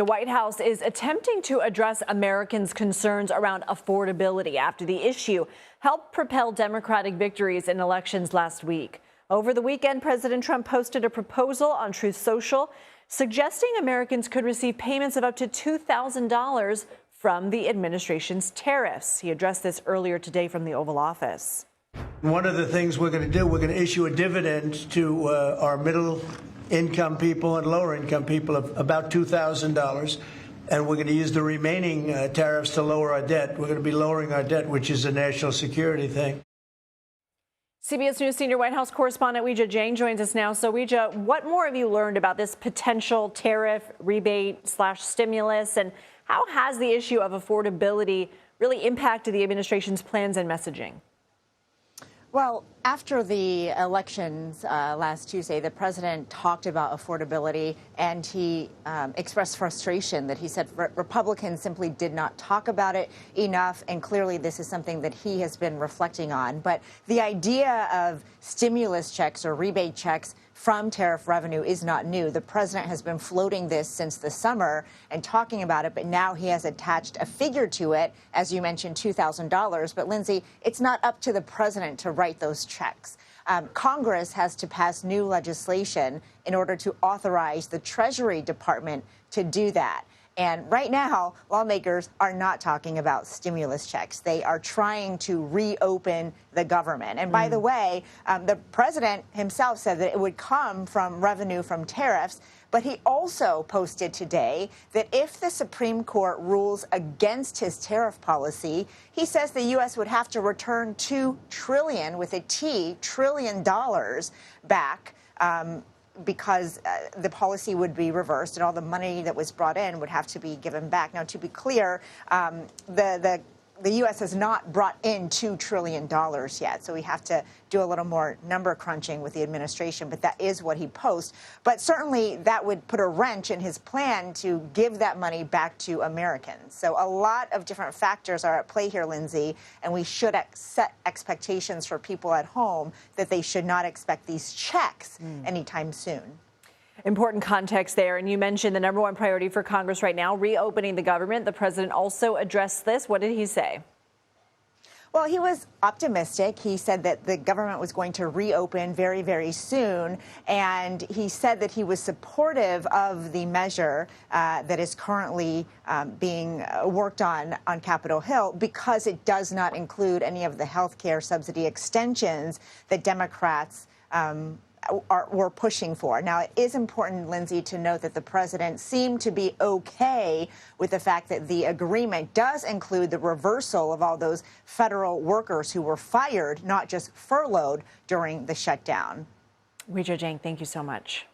The White House is attempting to address Americans' concerns around affordability after the issue helped propel Democratic victories in elections last week. Over the weekend, President Trump posted a proposal on Truth Social suggesting Americans could receive payments of up to $2,000 from the administration's tariffs. He addressed this earlier today from the Oval Office. One of the things we're going to do, we're going to issue a dividend to our middle-income people and lower-income people of about $2,000, and we're going to use the remaining tariffs to lower our debt. We're going to be lowering our debt, which is a national security thing. CBS News senior White House correspondent Weijia Jiang joins us now. So, Weijia, what more have you learned about this potential tariff rebate/stimulus, and how has the issue of affordability really impacted the administration's plans and messaging? Well, after the elections last Tuesday, the president talked about affordability, and he expressed frustration that he said Republicans simply did not talk about it enough, and clearly this is something that he has been reflecting on. But the idea of stimulus checks or rebate checks from tariff revenue is not new. The president has been floating this since the summer and talking about it, but now he has attached a figure to it, as you mentioned, $2,000. But, Lindsay, it's not up to the president to write those checks. Congress has to pass new legislation in order to authorize the Treasury Department to do that. And right now, lawmakers are not talking about stimulus checks. They are trying to reopen the government. And by the way, the president himself said that it would come from revenue from tariffs. But he also posted today that if the Supreme Court rules against his tariff policy, he says the U.S. would have to return $2 trillion, with a T, trillion dollars back, because the policy would be reversed and all the money that was brought in would have to be given back. Now, to be clear, the U.S. has not brought in $2 trillion yet, so we have to do a little more number crunching with the administration, but that is what he posted. But certainly that would put a wrench in his plan to give that money back to Americans. So a lot of different factors are at play here, Lindsay, and we should set expectations for people at home that they should not expect these checks anytime soon. Important context there. And you mentioned the number one priority for Congress right now, reopening the government. The president also addressed this. What did he say? Well, he was optimistic. He said that the government was going to reopen very, very soon. And he said that he was supportive of the measure that is currently being worked on Capitol Hill, because it does not include any of the health care subsidy extensions that Democrats we're pushing for. Now, it is important, Lindsay, to note that the president seemed to be okay with the fact that the agreement does include the reversal of all those federal workers who were fired, not just furloughed, during the shutdown. Weijia Jiang, thank you so much.